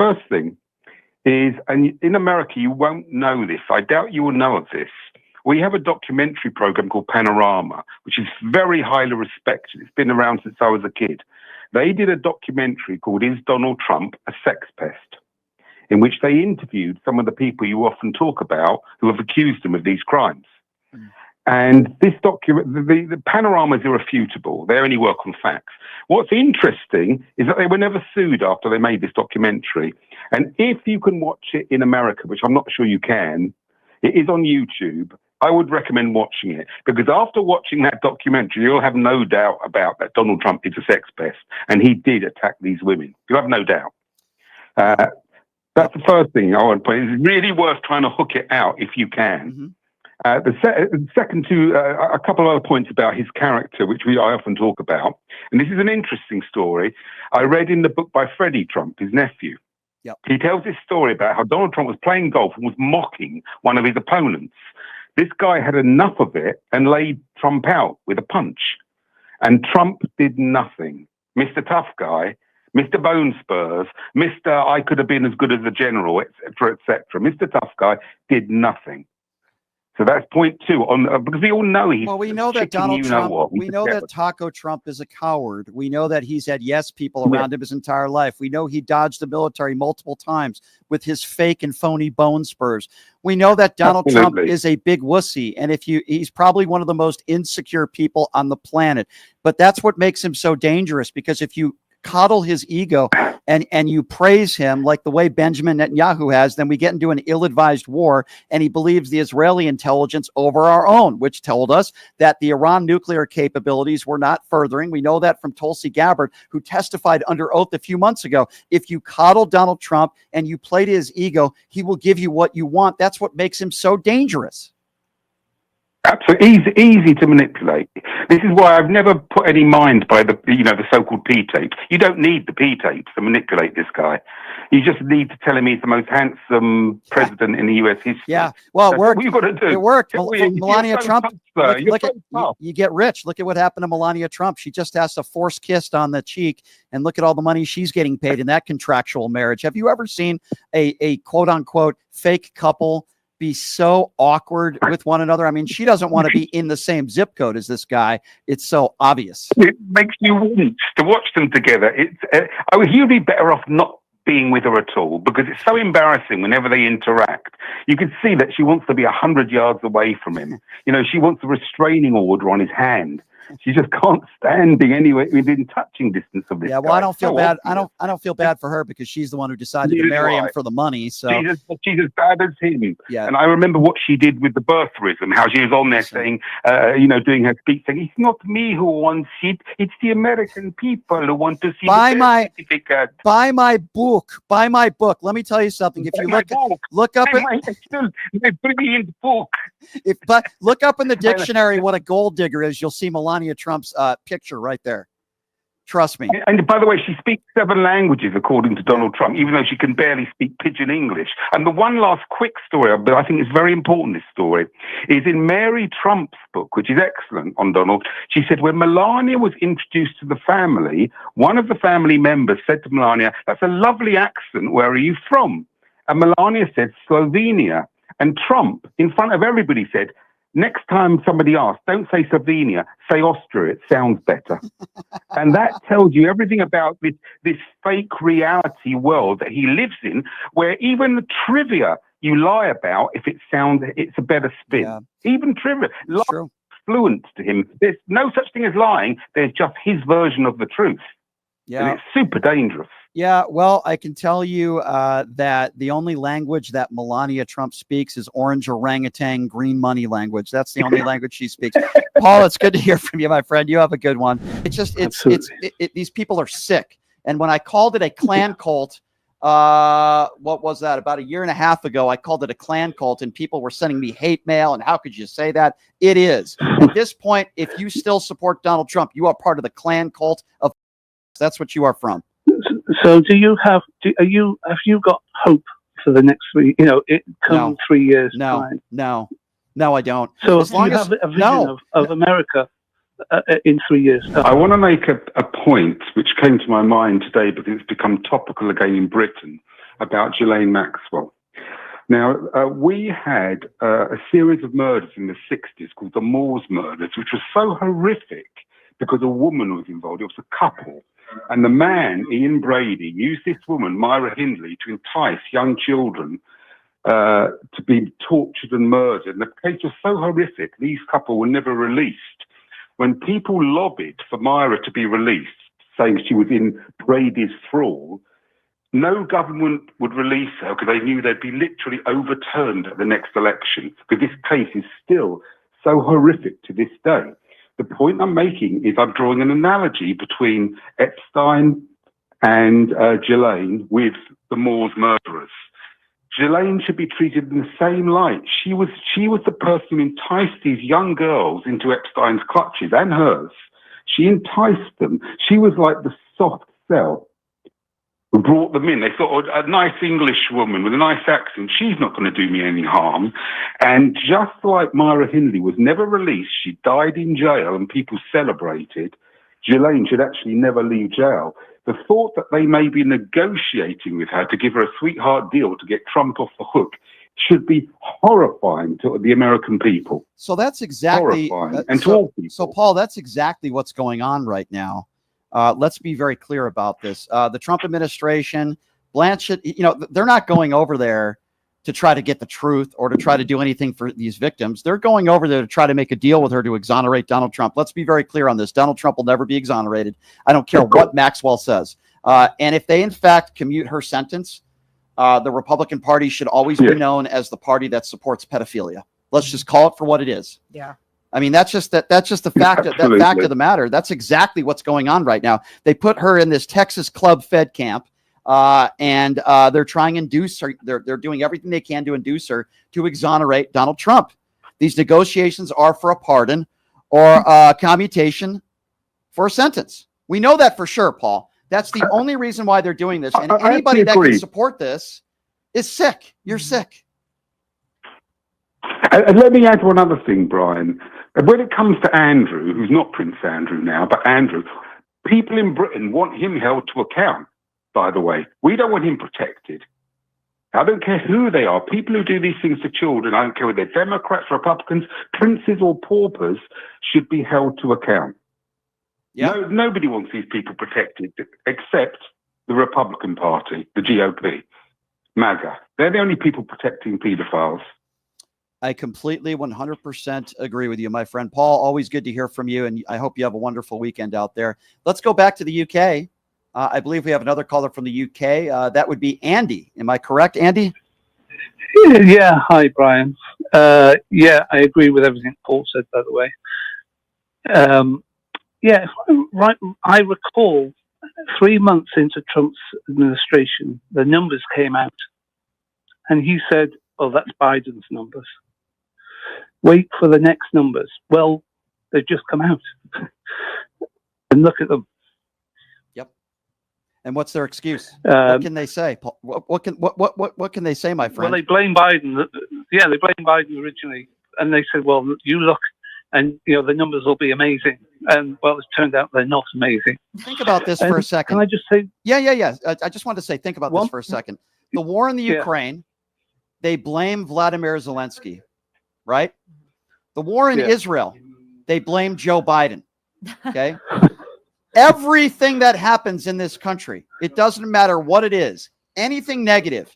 first thing is, and in America, you won't know this. I doubt you will know of this. We have a documentary program called Panorama, which is very highly respected. It's been around since I was a kid. They did a documentary called Is Donald Trump a Sex Pest?, in which they interviewed some of the people you often talk about who have accused him of these crimes. And this document, the panoramas are irrefutable. They only work on facts. What's interesting is that they were never sued after they made this documentary. And if you can watch it in America, which I'm not sure you can, it is on YouTube. I would recommend watching it, because after watching that documentary, you'll have no doubt about that Donald Trump is a sex pest, and he did attack these women. You have no doubt. That's the first thing I want to point. It's really worth trying to hook it out if you can. The second two, a couple of other points about his character, which I often talk about. And this is an interesting story I read in the book by Freddie Trump, his nephew. Yep. He tells this story about how Donald Trump was playing golf and was mocking one of his opponents. This guy had enough of it and laid Trump out with a punch. And Trump did nothing. Mr. Tough Guy, Mr. Bone Spurs, Mr. I could have been as good as a general, etc., etc. Mr. Tough Guy did nothing. So that's point two. Because we all know he's. Well, we know that Donald Trump. We know that Taco Trump is a coward. We know that he's had yes people around him his entire life. We know he dodged the military multiple times with his fake and phony bone spurs. We know that Donald Trump is a big wussy, and he's probably one of the most insecure people on the planet. But that's what makes him so dangerous, because if you coddle his ego and you praise him like the way Benjamin Netanyahu has, then we get into an ill-advised war, and he believes the Israeli intelligence over our own, which told us that the Iran nuclear capabilities were not furthering. We know that from Tulsi Gabbard, who testified under oath a few months ago. If you coddle Donald Trump and you play to his ego, he will give you what you want. That's what makes him so dangerous. Absolutely easy to manipulate. This is why I've never put any mind by the so-called P tapes. You don't need the P tapes to manipulate this guy. You just need to tell him he's the most handsome president in the U.S. history. Yeah, well, it worked. What you've got to do. It worked. Melania Trump. You get rich. Look at what happened to Melania Trump. She just has a forced kiss on the cheek, and look at all the money she's getting paid in that contractual marriage. Have you ever seen a quote unquote fake couple be so awkward with one another? I mean, she doesn't want to be in the same zip code as this guy. It's so obvious. It makes you want to watch them together. He would be better off not being with her at all, because it's so embarrassing whenever they interact. You can see that she wants to be 100 yards away from him. She wants a restraining order on his hand. She just can't stand being anywhere within touching distance of this guy. Well, I don't feel bad. I don't feel bad for her, because she's the one who decided to marry him for the money. So she's as bad as him. Yeah. And I remember what she did with the birtherism, how she was on there saying, doing her speech, saying, "It's not me who wants it; it's the American people who want to see the certificate." Buy my book. Buy my book. Let me tell you something. If you look up my brilliant book. Look up in the dictionary what a gold digger is, you'll see Melania Trump's picture right there. Trust me. And by the way, she speaks 7 languages, according to Donald Trump, even though she can barely speak pidgin English. And the one last quick story, but I think it's very important, this story, is in Mary Trump's book, which is excellent on Donald. She said when Melania was introduced to the family, one of the family members said to Melania, "That's a lovely accent. Where are you from?" And Melania said, "Slovenia." And Trump, in front of everybody, said, "Next time somebody asks, don't say Slovenia, say Austria. It sounds better." And that tells you everything about this fake reality world that he lives in, where even the trivia you lie about, if it's a better spin. Yeah. Even trivia, fluent to him. There's no such thing as lying. There's just his version of the truth. Yeah. And it's super dangerous. Yeah, well, I can tell you that the only language that Melania Trump speaks is orange orangutan green money language. That's the only language she speaks. Paul, it's good to hear from you, my friend. You have a good one. These people are sick. And when I called it a clan cult, what was that? About a year and a half ago, I called it a clan cult, and people were sending me hate mail. And how could you say that? It is. At this point, if you still support Donald Trump, you are part of the clan cult of. That's what you are from. So have you got hope for the next 3, 3 years? No, I don't. So as long as you have a vision of America in 3 years time. I want to make a point which came to my mind today because it's become topical again in Britain. about Ghislaine Maxwell. Now, we had a series of murders in the 60s called the Moors murders, which was so horrific because a woman was involved. It was a couple. And the man, Ian Brady, used this woman, Myra Hindley, to entice young children to be tortured and murdered. And the case was so horrific, these couple were never released. When people lobbied for Myra to be released, saying she was in Brady's thrall, no government would release her because they knew they'd be literally overturned at the next election, because this case is still so horrific to this day. The point I'm making is I'm drawing an analogy between Epstein and Ghislaine with the Moors murderers. Ghislaine should be treated in the same light. She was the person who enticed these young girls into Epstein's clutches, and hers. She enticed them. She was like the soft cell who brought them in. They thought, a nice English woman with a nice accent, she's not going to do me any harm. And just like Myra Hindley was never released, she died in jail and people celebrated, Ghislaine should actually never leave jail. The thought that they may be negotiating with her to give her a sweetheart deal to get Trump off the hook should be horrifying to the American people. So that's exactly, and to all people. So Paul, that's exactly what's going on right now. Let's be very clear about this. The Trump administration, Blanchett, they're not going over there to try to get the truth or to try to do anything for these victims. They're going over there to try to make a deal with her to exonerate Donald Trump. Let's be very clear on this. Donald Trump will never be exonerated. I don't care what Maxwell says. And if they, in fact, commute her sentence, the Republican Party should always be known as the party that supports pedophilia. Let's just call it for what it is. Yeah. I mean, that's just the fact of the matter. That's exactly what's going on right now. They put her in this Texas Club Fed camp, and they're trying to induce her. They're doing everything they can to induce her to exonerate Donald Trump. These negotiations are for a pardon or commutation for a sentence. We know that for sure, Paul. That's the only reason why they're doing this. And anybody that can support this is sick. You're sick. And let me add one other thing, Brian. When it comes to Andrew, who's not Prince Andrew now, but Andrew, people in Britain want him held to account, by the way. We don't want him protected. I don't care who they are. People who do these things to children, I don't care whether they're Democrats, Republicans, princes or paupers, should be held to account. Yeah. No, nobody wants these people protected except the Republican Party, the GOP, MAGA. They're the only people protecting pedophiles. I completely 100% agree with you, my friend. Paul, always good to hear from you, and I hope you have a wonderful weekend out there. Let's go back to the UK. I believe we have another caller from the UK. That would be Andy. Am I correct, Andy? Yeah. Hi, Brian. Yeah, I agree with everything Paul said, by the way. Yeah, right. I recall 3 months into Trump's administration, the numbers came out, and he said, "Oh, that's Biden's numbers. Wait for the next numbers." Well, they've just come out, and look at them. Yep. And what's their excuse? What can they say? What can they say, my friend? Well, they blame Biden. Yeah, they blame Biden originally, and they said, "Well, you look, and the numbers will be amazing." And well, it's turned out they're not amazing. Think about this for a second. Can I just say? Yeah. I just wanted to say, think about this for a second. The war in the Ukraine, they blame Vladimir Zelensky, right? The war in Israel, they blame Joe Biden. Okay. Everything that happens in this country, it doesn't matter what it is, anything negative,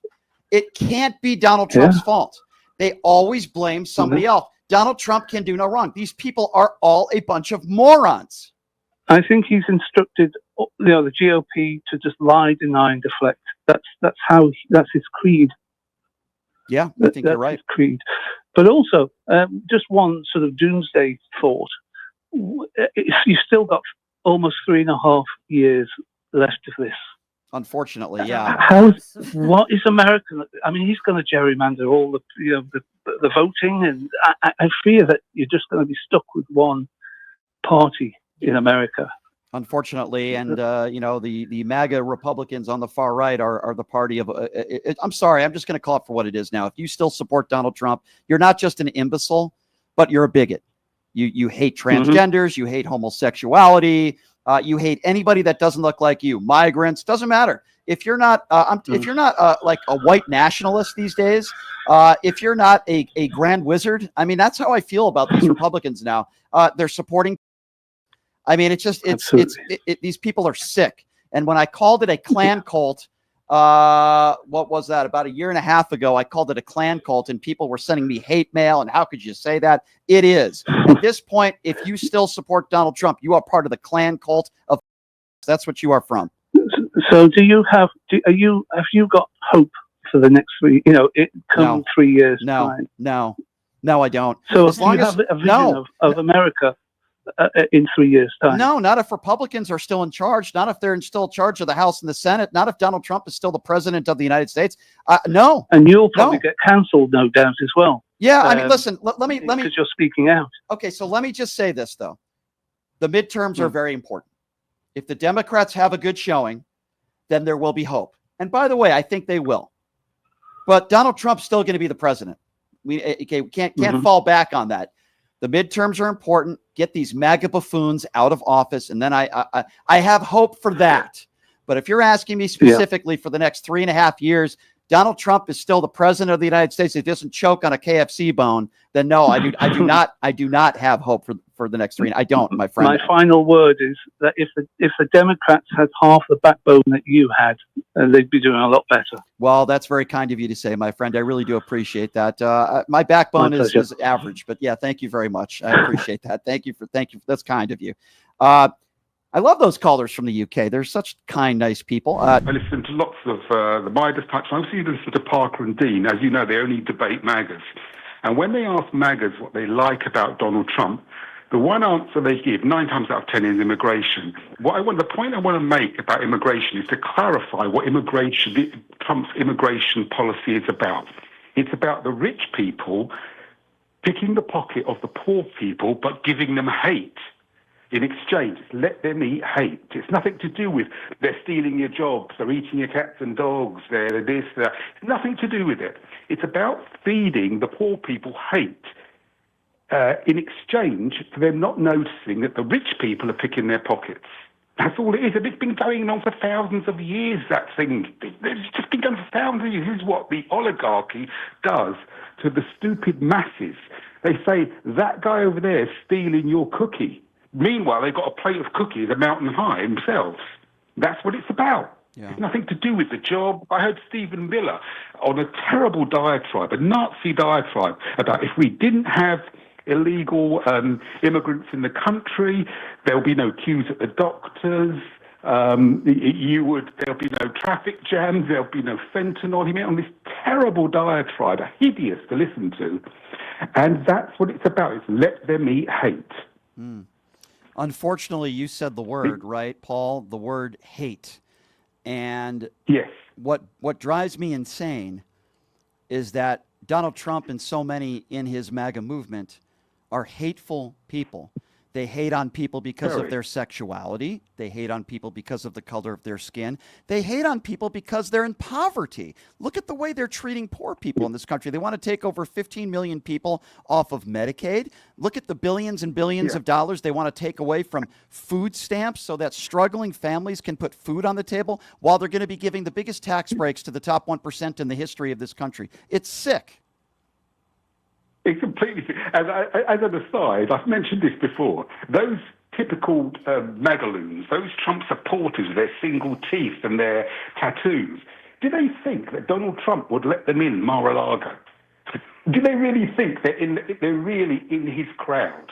it can't be Donald Trump's fault. They always blame somebody else. Donald Trump can do no wrong. These people are all a bunch of morons. I think he's instructed, the GOP to just lie, deny, and deflect. That's his creed. Yeah, I think you're right. Creed. But also, just one sort of doomsday thought. You've still got almost 3.5 years left of this. Unfortunately, yeah. What is American? I mean, he's going to gerrymander all the voting, and I fear that you're just going to be stuck with one party in America. Unfortunately, and the MAGA Republicans on the far right are the party of. I'm sorry, I'm just going to call it for what it is now. If you still support Donald Trump, you're not just an imbecile, but you're a bigot. You hate transgenders, you hate homosexuality, you hate anybody that doesn't look like you. Migrants, doesn't matter. if you're not like a white nationalist these days, if you're not a grand wizard, I mean, that's how I feel about these Republicans now. They're supporting. I mean, these people are sick. And when I called it a Klan cult, what was that? About a year and a half ago, I called it a Klan cult, and people were sending me hate mail. And how could you say that? It is. At this point, if you still support Donald Trump, you are part of the Klan cult of. That's what you are from. So, have you got hope for the next 3? 3 years time? No, I don't. So, as long as you have a vision of America in 3 years' time? No, not if Republicans are still in charge. Not if they're still in charge of the House and the Senate. Not if Donald Trump is still the president of the United States. No. And you'll probably get cancelled, no doubt, as well. Yeah, I mean, listen. Let me. Because you're speaking out. Okay, so let me just say this though: the midterms are very important. If the Democrats have a good showing, then there will be hope. And by the way, I think they will. But Donald Trump's still going to be the president. We can't fall back on that. The midterms are important. Get these MAGA buffoons out of office, and then I have hope for that. But if you're asking me specifically for the next 3.5 years, Donald Trump is still the president of the United States. If he doesn't choke on a KFC bone, then no, I do not have hope for the next 3. I don't, my friend. My final word is that if the Democrats had half the backbone that you had, they'd be doing a lot better. Well, that's very kind of you to say, my friend. I really do appreciate that. My backbone is average, but yeah, thank you very much. I appreciate that. Thank you. That's kind of you. I love those callers from the UK. They're such kind, nice people. I listen to lots of the Midas types. I also listen to Parker and Dean. As you know, they only debate MAGAs. And when they ask MAGAs what they like about Donald Trump, the one answer they give 9 times out of 10 is immigration. The point I want to make about immigration is to clarify what Trump's immigration policy is about. It's about the rich people picking the pocket of the poor people, but giving them hate. In exchange, let them eat hate. It's nothing to do with they're stealing your jobs, they're eating your cats and dogs, they're this, that. It's nothing to do with it. It's about feeding the poor people hate in exchange for them not noticing that the rich people are picking their pockets. That's all it is. And it's been going on for thousands of years, that thing. It's just been going for thousands of years. This is what the oligarchy does to the stupid masses. They say, that guy over there is stealing your cookie. Meanwhile, they've got a plate of cookies a mountain high themselves. That's what it's about. Yeah. It's nothing to do with the job. I heard Stephen Miller on a terrible diatribe, a Nazi diatribe, about if we didn't have illegal immigrants in the country, there'll be no queues at the doctors, there'll be no traffic jams, there'll be no fentanyl. He went on this terrible diatribe, hideous to listen to. And that's what it's about. It's let them eat hate. Mm. Unfortunately, you said the word, right, Paul? The word hate. And yes, what drives me insane is that Donald Trump and so many in his MAGA movement are hateful people. They hate on people because of their sexuality. They hate on people because of the color of their skin. They hate on people because they're in poverty. Look at the way they're treating poor people in this country. They want to take over 15 million people off of Medicaid. Look at the billions and billions of dollars they want to take away from food stamps so that struggling families can put food on the table, while they're going to be giving the biggest tax breaks to the top 1% in the history of this country. It's sick. It's completely. As an aside, I've mentioned this before. Those typical magaloons, those Trump supporters with their single teeth and their tattoos, do they think that Donald Trump would let them in Mar-a-Lago? Do they really think they're really in his crowd?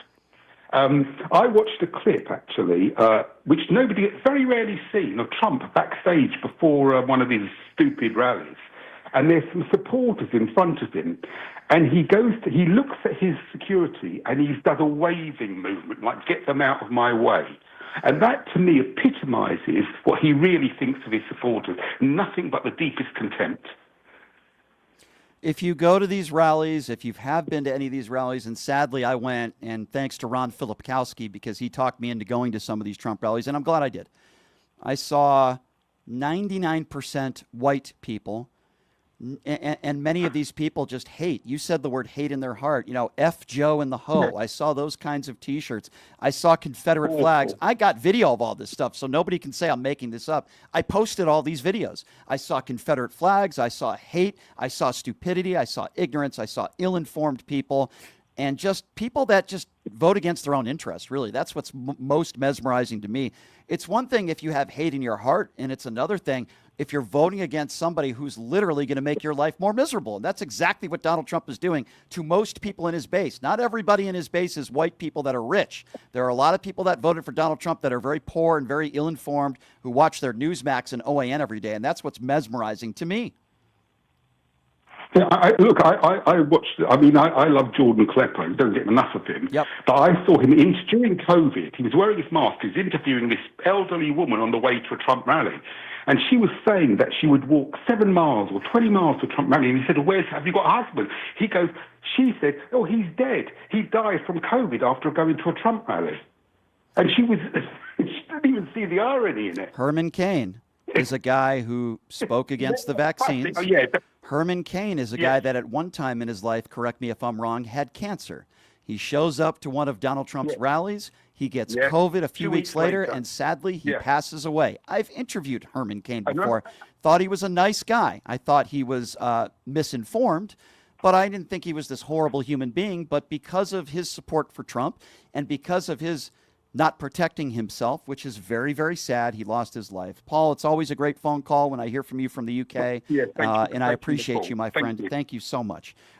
I watched a clip, actually, which nobody very rarely seen, of Trump backstage before one of his stupid rallies. And there's some supporters in front of him. And he looks at his security and he does a waving movement, like, get them out of my way. And that, to me, epitomizes what he really thinks of his supporters. Nothing but the deepest contempt. If you go to these rallies, if you have been to any of these rallies, and sadly I went, and thanks to Ron Filipkowski, because he talked me into going to some of these Trump rallies, and I'm glad I did. I saw 99% white people And many of these people just hate. You said the word hate in their heart. You know, F Joe and the hoe. I saw those kinds of T-shirts. I saw Confederate flags. I got video of all this stuff, so nobody can say I'm making this up. I posted all these videos. I saw Confederate flags. I saw hate. I saw stupidity. I saw ignorance. I saw ill-informed people. And just people that just vote against their own interests, really. That's what's most mesmerizing to me. It's one thing if you have hate in your heart, and it's another thing if you're voting against somebody who's literally going to make your life more miserable. And that's exactly what Donald Trump is doing to most people in his base. Not everybody in his base is white people that are rich. There are a lot of people that voted for Donald Trump that are very poor and very ill-informed, who watch their Newsmax and OAN every day. And that's what's mesmerizing to me. Yeah, I watched. I mean, I love Jordan Klepper. You don't get enough of him. Yep. But I saw him during COVID. He was wearing his mask. He was interviewing this elderly woman on the way to a Trump rally, and she was saying that she would walk 7 miles or 20 miles to a Trump rally. And he said, "Have you got a husband?" He goes. She said, "Oh, he's dead. He died from COVID after going to a Trump rally." And she didn't even see the irony in it. Herman Cain is a guy who spoke against the vaccines. Oh, yeah. Herman Cain is a guy that at one time in his life, correct me if I'm wrong, had cancer. He shows up to one of Donald Trump's rallies. He gets COVID a few weeks later, and sadly, he passes away. I've interviewed Herman Cain before. Thought he was a nice guy. I thought he was misinformed, but I didn't think he was this horrible human being. But because of his support for Trump and because of his not protecting himself, which is very, very sad. He lost his life. Paul, it's always a great phone call when I hear from you from the UK, and I appreciate you, my friend. Thank you so much.